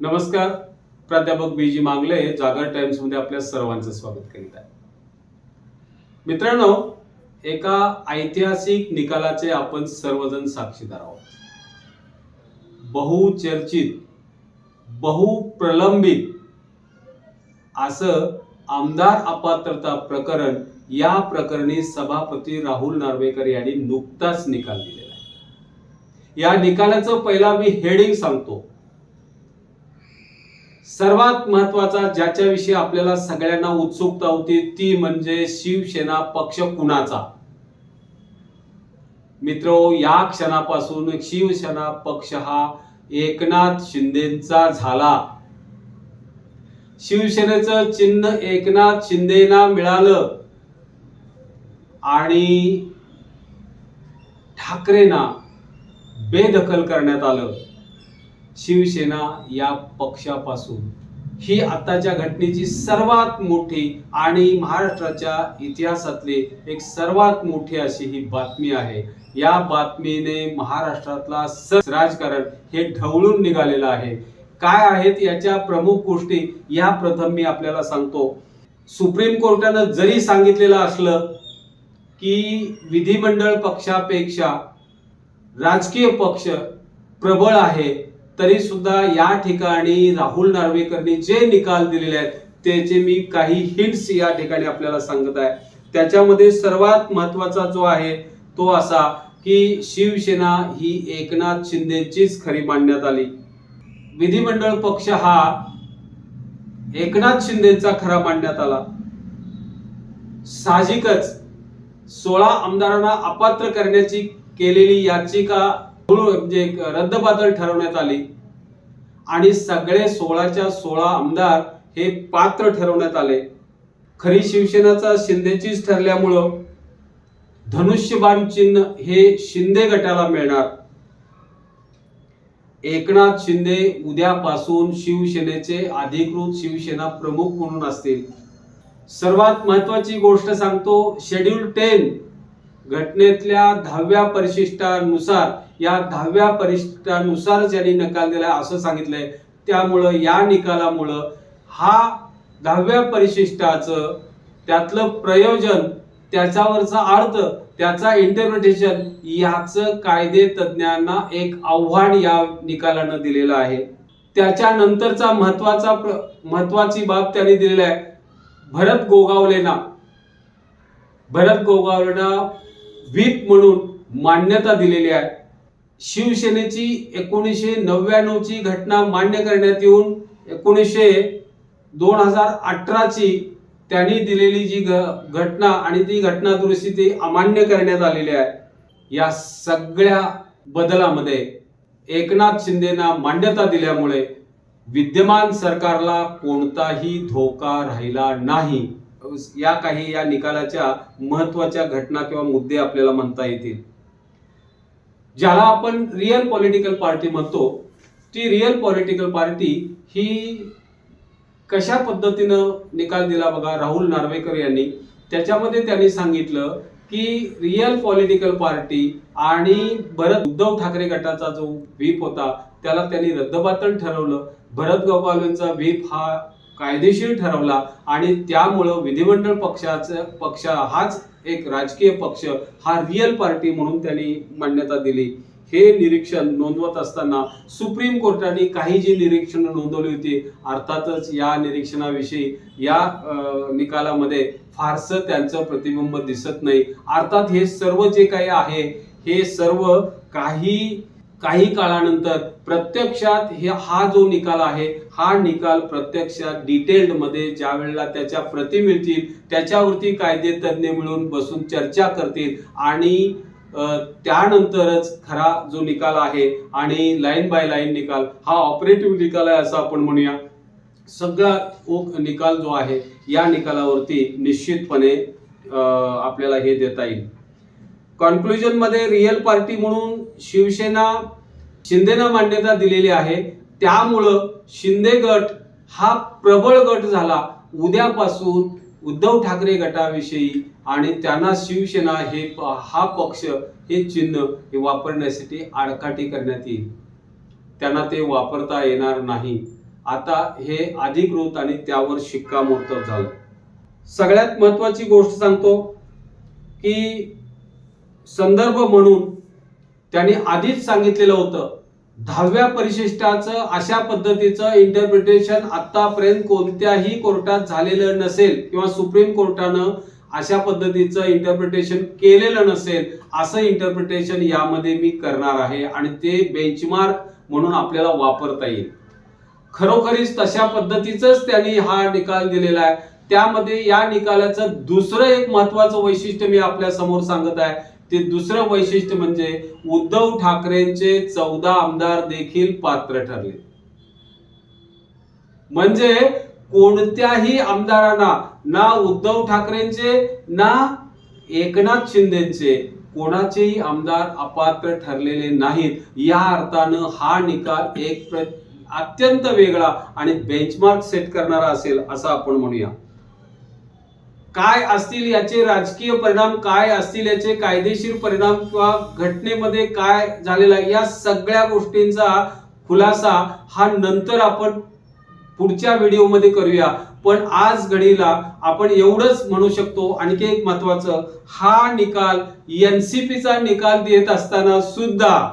नमस्कार. प्राध्यापक BG मांगले जागर टाइम्स मध्ये आपल्या सर्वांचं स्वागत करीत आहे. मित्रांनो, एका ऐतिहासिक निकालाचे आपण सर्वजण साक्षीदार आहोत. बहुचर्चित, बहुप्रलंबित असं आमदार अपात्रता प्रकरण, या प्रकरणी सभापती राहुल नार्वेकर यांनी नुकताच निकाल दिलेला आहे. या निकालाचं पहिला मी हेडिंग सांगतो. सर्वात महत्वाचा ज्याच्याविषयी आपल्याला सगळ्यांना उत्सुकता होती ती म्हणजे शिवसेना पक्ष कुणाचा. मित्रो, या क्षणापासून शिवसेना पक्ष हा एकनाथ शिंदेचा झाला. शिवसेनेचं चिन्ह एकनाथ शिंदेना मिळालं आणि ठाकरेंना बेदखल करण्यात आलं. शिवसेना या पक्षापासून ही आताच्या घटनेची सर्वात मोठी आणि महाराष्ट्राच्या इतिहासातली एक सर्वात मोठी अशी ही बातमी आहे. या बातमीने महाराष्ट्रातला राजकारण हे ढवळून निघालेलं आहे. काय आहेत याच्या प्रमुख गोष्टी या प्रथम मी आपल्याला सांगतो. सुप्रीम कोर्टानं जरी सांगितलेलं असलं की विधिमंडळ पक्षापेक्षा राजकीय पक्ष प्रबळ आहे, तरी सुद्धा या ठिकाणी राहुल नार्वेकरनी जे निकाल दिलेले आहेत त्याचे मी काही हिंट्स या ठिकाणी आपल्याला सांगत आहे. त्याच्यामध्ये सर्वात महत्वाचा जो आहे तो असा की शिवसेना ही एकनाथ शिंदेचीच खरी मानण्यात आली. विधिमंडळ पक्ष हा एकनाथ शिंदेचा खरा मानण्यात आला. साहजिकच 16 आमदारांना अपात्र करण्याची केलेली याचिका म्हणजे रद्दबातल ठरवण्यात आली आणि सगळे 16च्या 16 आमदार हे पात्र ठरवण्यात आले. खरी शिवसेनाचा शिंदेचीच ठरल्यामुळं धनुष्यबाण चिन्ह हे शिंदे गटाला मिळणार. एकनाथ शिंदे उद्यापासून शिवसेनेचे अधिकृत शिवसेना प्रमुख म्हणून असतील. सर्वात महत्वाची गोष्ट सांगतो, शेड्यूल 10 घटनेतल्या 10व्या परिशिष्टानुसार, या 10व्या परिशिष्टानुसार ज्यांनी निकाल दिला असं सांगितलंय. त्यामुळं या निकालामुळं हा 10व्या परिशिष्टाचं त्यातलं प्रयोजन, त्याच्यावरचा अर्थ, त्याचा इंटरप्रिटेशन याचं कायदे तज्ञांना एक आव्हान या निकालानं दिलेलं आहे. त्याच्यानंतरचा महत्वाची बाब त्यांनी दिलेला आहे. भरत गोगावलेंना व्हीप म्हणून मान्यता दिलेली आहे. शिवसेनेची 1999 ची घटना मान्य करण्यात येऊन 2018 ची त्यांनी दिलेली जी घटना आणि ती घटना दुरुस्ती ती अमान्य करण्यात आलेली आहे. या सगळ्या बदलामध्ये एकनाथ शिंदेना मान्यता दिल्यामुळे विद्यमान सरकारला कोणताही धोका राहिला नाही. या निकालाच्या महत्वाच्या घटना किंवा मुद्दे आपल्याला म्हणता येतील. ज्याला आपण रिअल पॉलिटिकल पार्टी म्हणतो, ती रिअल पॉलिटिकल पार्टी ही कशा पद्धतीनं निकाल दिला बघा राहुल नार्वेकर यांनी. त्याच्यामध्ये त्यांनी सांगितलं की रिअल पॉलिटिकल पार्टी आणि उद्धव ठाकरे गटाचा जो व्हीप होता त्याला त्यांनी रद्दबातल ठरवलं. भरत गोगावलेंचा व्हीप हा कायदेशीर ठरवला आणि त्यामुळं विधिमंडळ पक्ष हाच एक राजकीय पक्ष, हा रिअल पार्टी म्हणून त्यांनी मान्यता दिली. हे निरीक्षण नोंदवत असताना सुप्रीम कोर्टाने काही जी निरीक्षण नोंदवली होती, अर्थातच या निरीक्षणाविषयी या निकालामध्ये फारसं त्यांचं प्रतिबिंब दिसत नाही. अर्थात हे सर्व जे काही आहे हे सर्व काही काळानंतर प्रत्यक्षात हा जो निकाल आहे हा निकाल प्रत्यक्षात डिटेल्ड मध्ये ज्या वेळेला त्याच्या प्रती मिळतील त्याच्यावरती कायदे तज्ञ मिळून बसून चर्चा करतील आणि त्यानंतरच खरा जो निकाल आहे आणि लाईन बाय लाईन निकाल हा ऑपरेटिव्ह निकाल आहे असं आपण म्हणूया. सगळा निकाल जो आहे या निकालावरती निश्चितपणे आपल्याला हे देता येईल. कॉन्क्लुजन मध्ये रिअल पार्टी म्हणून शिंदेना मान्यता दिलेली आहे. त्यामुळं शिंदे गट हा प्रबळ गट झाला. उद्यापासून उद्धव ठाकरे गटाविषयी आणि त्यांना शिवसेना हा पक्ष हे चिन्ह वापरण्यासाठी आडकाठी करण्यात येईल. त्यांना ते वापरता येणार नाही. आता हे अधिकृत आणि त्यावर शिक्कामोर्तब झालं. सगळ्यात महत्वाची गोष्ट सांगतो की संदर्भ म्हणून त्यांनी आधीच सांगितलेलं होतं 10व्या परिशिष्टाचं अशा पद्धतीचं इंटरप्रिटेशन आतापर्यंत कोणत्याही कोर्टात झालेलं नसेल किंवा सुप्रीम कोर्टानं अशा पद्धतीचं इंटरप्रिटेशन केलेलं नसेल. असं इंटरप्रिटेशन यामध्ये मी करणार आहे आणि ते बेंचमार्क म्हणून आपल्याला वापरता येईल. खरोखरीच तशा पद्धतीचंच त्यांनी हा निकाल दिलेला आहे. त्यामध्ये या निकालाचं दुसरं एक महत्वाचं वैशिष्ट्य मी आपल्या समोर सांगत आहे. ते दुसरं वैशिष्ट्य म्हणजे उद्धव ठाकरेंचे 14 आमदार देखील पात्र ठरले. म्हणजे कोणत्याही आमदारांना, ना उद्धव ठाकरेंचे ना एकनाथ शिंदेचे, कोणाचेही आमदार अपात्र ठरलेले नाहीत. या अर्थानं हा निकाल एक अत्यंत वेगळा आणि बेंचमार्क सेट करणारा असेल असं आपण म्हणूया. काय असतील याचे राजकीय परिणाम, काय असतील याचे कायदेशीर परिणाम किंवा घटनेमध्ये काय झालेला या सगळ्या गोष्टींचा खुलासा हा नंतर आपण पुढच्या व्हिडिओमध्ये करूया. पण आज घडीला आपण एवढंच म्हणू शकतो. आणखी एक महत्वाचं, हा निकाल एनसीपीचा निकाल देत असताना सुद्धा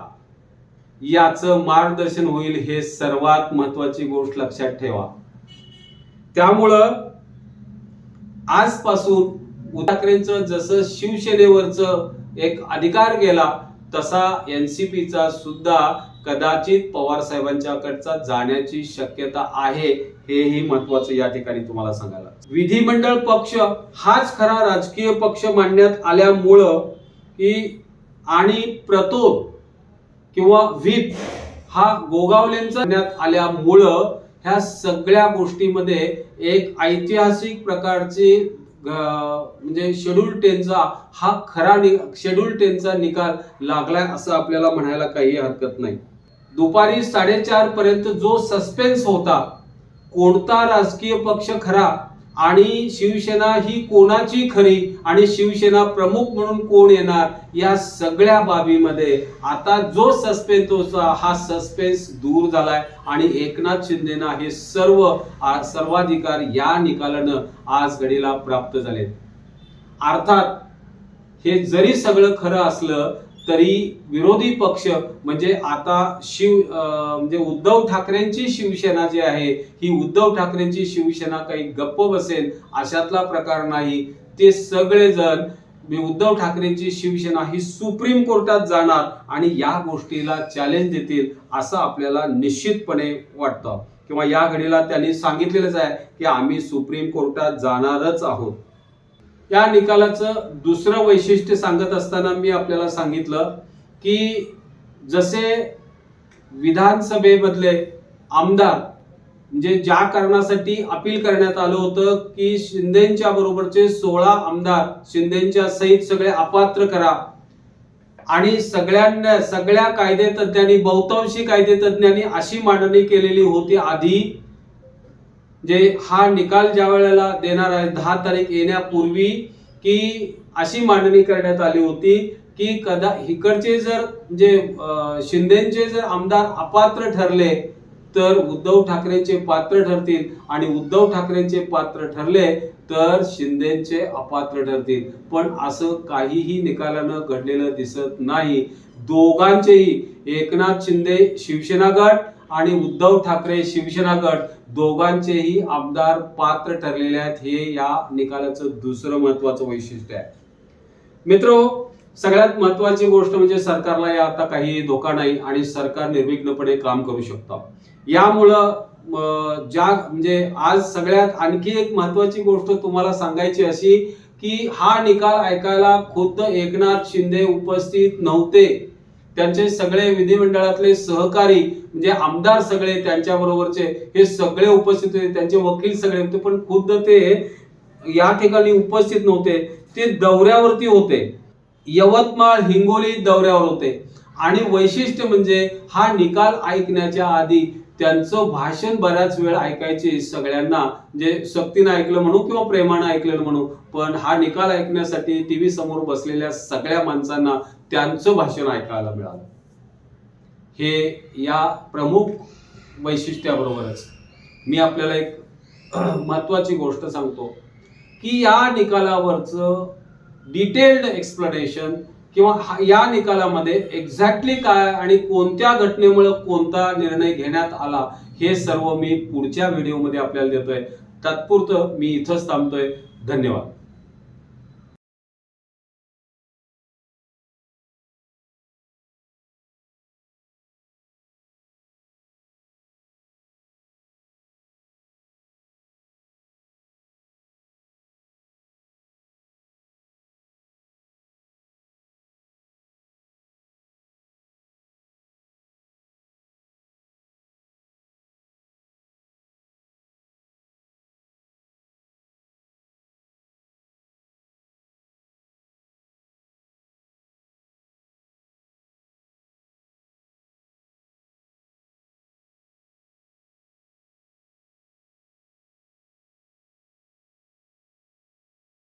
याचं मार्गदर्शन होईल हे सर्वात महत्वाची गोष्ट लक्षात ठेवा. त्यामुळं आजपासून उद्धव ठाकरेंचं जसं शिवसेनेवरचं एक अधिकार गेला तसा एनसीपीचा सुद्धा कदाचित पवार साहेबांच्याकडचा जाण्याची शक्यता आहे. हेही महत्वाचं या ठिकाणी तुम्हाला सांगायला. विधिमंडळ पक्ष हाच खरा राजकीय पक्ष मानण्यात आल्यामुळं की आणि प्रतोद किंवा व्हीप हा गोगावलेंचा मानण्यात आल्यामुळं ह्या सगळ्या गोष्टीमध्ये एक ऐतिहासिक प्रकारची म्हणजे शेड्यूल 10चा हा खरा शेड्यूल 10चा निकाल लागलाय असं आपल्याला म्हणायला काही हरकत नाही. दुपारी 4:30 पर्यंत जो सस्पेन्स होता, कोणता राजकीय पक्ष खरा आणि शिवसेना ही कोणाची खरी आणि शिवसेना प्रमुख म्हणून कोण येणार, या सगळ्या बाबीमध्ये आता जो सस्पेन्स होता हा सस्पेन्स दूर झालाय आणि एकनाथ शिंदेना हे सर्वाधिकार या निकालानं आज घडीला प्राप्त झाले. अर्थात हे जरी सगळं खरं असलं तरी विरोधी पक्ष म्हणजे आता म्हणजे उद्धव ठाकरेंची शिवसेना जी आहे ही उद्धव ठाकरेंची शिवसेना काही गप्प बसेल अशातला प्रकार नाही. ते सगळेजण उद्धव ठाकरेंची शिवसेना ही सुप्रीम कोर्टात जाणार आणि या गोष्टीला चॅलेंज देतील असं आपल्याला निश्चितपणे वाटतं. किंवा या घडीला त्यांनी सांगितलेलंच आहे की आम्ही सुप्रीम कोर्टात जाणारच आहोत. या निकालाचं दुसरं वैशिष्ट्य सांगत असताना मी आपल्याला सांगितलं की जसे विधानसभेमधले आमदार म्हणजे ज्या कारणासाठी अपील करण्यात आलं होतं की शिंदेच्या बरोबरचे 16 आमदार शिंदेच्या सहित सगळे अपात्र करा आणि सगळ्या कायदेतज्ञांनी बहुतांशी कायदेतज्ञांनी अशी मांडणी केलेली होती आधी, जे हा निकाल ज्या वेळेला देणार आहे 10 तारीख येण्यापूर्वी की अशी मांडणी करण्यात आली होती की इकडचे जर म्हणजे शिंदेचे जर आमदार अपात्र ठरले तर उद्धव ठाकरेंचे पात्र ठरतील आणि उद्धव ठाकरेंचे पात्र ठरले तर शिंदेचे अपात्र ठरतील. पण असं काहीही निकालानं घडलेलं दिसत नाही. दोघांचेही एकनाथ शिंदे शिवसेना गट आणि उद्धव ठाकरे शिवसेना गट दोघांचेही आमदार पात्र ठरलेले आहेत. हे या निकालाचं दुसरं महत्वाचं वैशिष्ट्य आहे. मित्रो, सगळ्यात महत्वाची गोष्ट म्हणजे सरकारला या आता काही धोका नाही आणि सरकार निर्विघ्नपणे काम करू शकतं. यामुळं म्हणजे आज सगळ्यात आणखी एक महत्वाची गोष्ट तुम्हाला सांगायची अशी की हा निकाल ऐकायला खुद्द एकनाथ शिंदे उपस्थित नव्हते. त्यांचे सगळे विधिमंडळातले सहकारी म्हणजे आमदार सगळे त्यांच्या बरोबरचे हे सगळे उपस्थित होते, त्यांचे वकील सगळे होते, पण खुद्द ते या ठिकाणी उपस्थित नव्हते. ते दौऱ्यावरती होते, यवतमाळ हिंगोली दौऱ्यावर होते. आणि वैशिष्ट्य म्हणजे हा निकाल ऐकण्याच्या आधी त्यांचं भाषण बऱ्याच वेळ ऐकायचे सगळ्यांना, जे सक्तीनं ऐकलं म्हणू किंवा प्रेमानं ऐकलं म्हणू, पण हा निकाल ऐकण्यासाठी टीव्ही समोर बसलेल्या सगळ्या माणसांना त्यांचं भाषण ऐकायला मिळालं. हे या प्रमुख वैशिष्ट्याबरोबरच मी आपल्याला एक महत्वाची गोष्ट सांगतो की या निकालावरचं डिटेल्ड एक्सप्लेनेशन किंवा या निकालामध्ये एक्झॅक्टली काय आणि कोणत्या घटनेमुळे कोणता निर्णय घेण्यात आला हे सर्व मी पुढच्या व्हिडिओमध्ये आपल्याला देतोय. तात्पुरतं मी इथंच थांबतोय. धन्यवाद.